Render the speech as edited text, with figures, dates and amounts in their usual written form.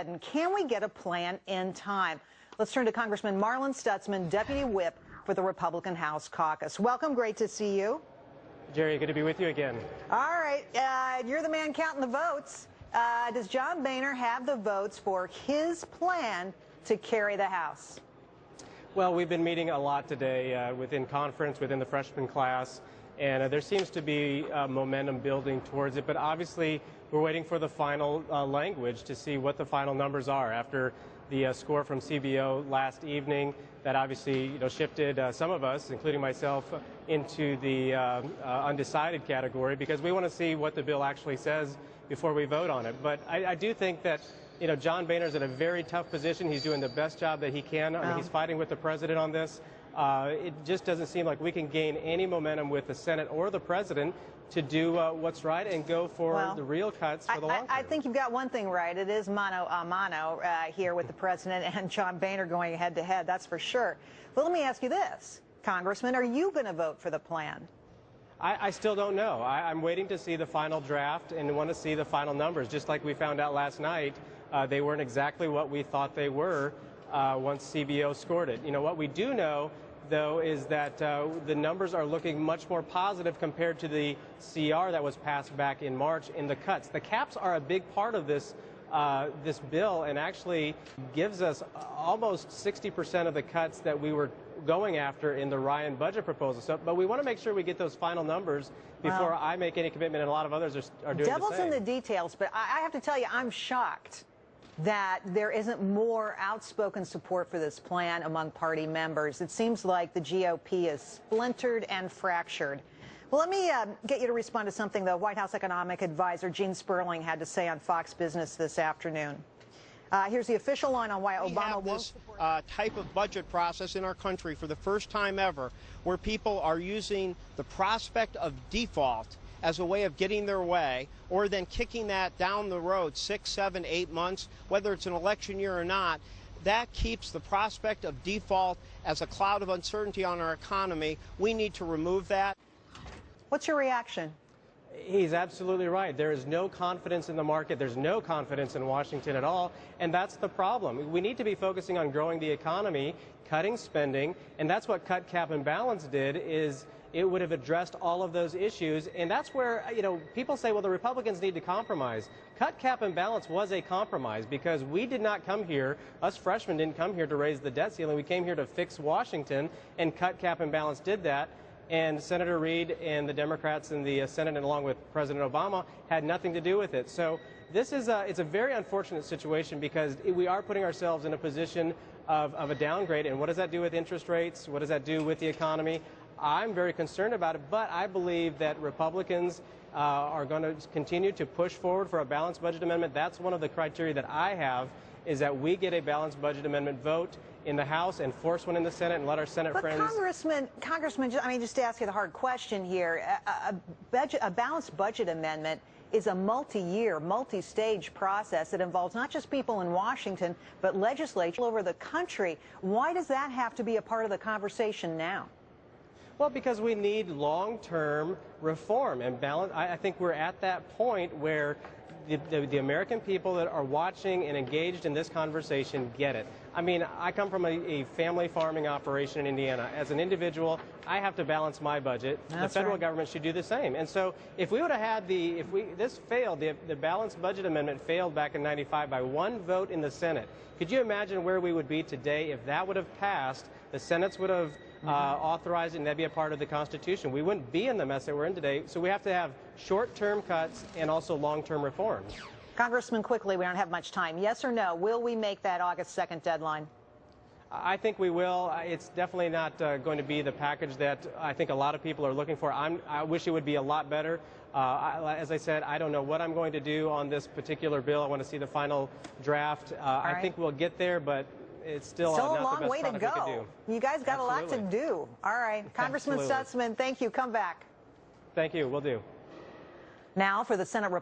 Armageddon. Can we get a plan in time? Let's turn to Congressman Marlin Stutzman, Deputy Whip for the Republican House Caucus. Welcome. Great to see you. Jerry, good to be with you again. All right. You're the man counting the votes. Does John Boehner have the votes for his plan to carry the House? Well, we've been meeting a lot today within conference, within the freshman class, and there seems to be momentum building towards it. But obviously, we're waiting for the final language to see what the final numbers are after the score from CBO last evening. That obviously, shifted some of us, including myself, into the undecided category because we want to see what the bill actually says before we vote on it. But I do think that John Boehner's in a very tough position. He's doing the best job that he can. I mean, he's fighting with the president on this. It just doesn't seem like we can gain any momentum with the Senate or the president to do what's right and go for the real cuts for the long term. I think you've got one thing right. It is mano a mano here with the president and John Boehner going head to head, that's for sure. But let me ask you this, Congressman, are you going to vote for the plan? I still don't know. I'm waiting to see the final draft and want to see the final numbers. Just like we found out last night, they weren't exactly what we thought they were once CBO scored it. What we do know, though, is that the numbers are looking much more positive compared to the CR that was passed back in March in the cuts. The caps are a big part of this this bill and actually gives us almost 60% of the cuts that we were going after in the Ryan budget proposal. But we want to make sure we get those final numbers before I make any commitment, and a lot of others are doing the same. Devil's in the details, but I have to tell you, I'm shocked that there isn't more outspoken support for this plan among party members. It seems like the GOP is splintered and fractured. Well, let me get you to respond to something the White House economic advisor Gene Sperling had to say on Fox Business this afternoon. Here's the official line on why Obama won't support this type of budget process in our country for the first time ever, where people are using the prospect of default as a way of getting their way, or then kicking that down the road 6, 7, 8 months, whether it's an election year or not. That keeps the prospect of default as a cloud of uncertainty on our economy. We need to remove that. What's your reaction? He's absolutely right. There is no confidence in the market. There's no confidence in Washington at all, and that's the problem. We need to be focusing on growing the economy, cutting spending, and that's what Cut, Cap, and Balance did. Is it would have addressed all of those issues, and that's where, people say, well, the Republicans need to compromise. Cut, Cap, and Balance was a compromise because we did not come here, us freshmen didn't come here to raise the debt ceiling. We came here to fix Washington, and Cut, Cap, and Balance did that. And Senator Reid and the Democrats in the Senate, and along with President Obama, had nothing to do with it. So this is it's a very unfortunate situation because we are putting ourselves in a position of a downgrade. And what does that do with interest rates? What does that do with the economy? I'm very concerned about it, but I believe that Republicans are going to continue to push forward for a balanced budget amendment. That's one of the criteria that I have, is that we get a balanced budget amendment vote in the House and force one in the Senate and let our Senate friends. Congressman, just to ask you the hard question here, a balanced budget amendment is a multi-year, multi-stage process that involves not just people in Washington, but legislatures all over the country. Why does that have to be a part of the conversation now? Well, because we need long-term reform and balance. I think we're at that point where the American people that are watching and engaged in this conversation get it. I mean, I come from a family farming operation in Indiana. As an individual, I have to balance my budget. The federal government should do the same. And so if we would have had this failed, the balanced budget amendment failed back in '95 by one vote in the Senate. Could you imagine where we would be today if that would have passed? The Senates would have authorized it, and that'd be a part of the Constitution. We wouldn't be in the mess that we're in today. So we have to have short-term cuts and also long-term reforms. Congressman, quickly, we don't have much time. Yes or no, will we make that August 2nd deadline? I think we will. It's definitely not going to be the package that I think a lot of people are looking for. I wish it would be a lot better. As I said, I don't know what I'm going to do on this particular bill. I want to see the final draft. I think we'll get there, but it's still not a long the best way to go. You guys got a lot to do. All right. Congressman Stutzman, thank you. Come back. Thank you. Will do. Now for the Senate Republican.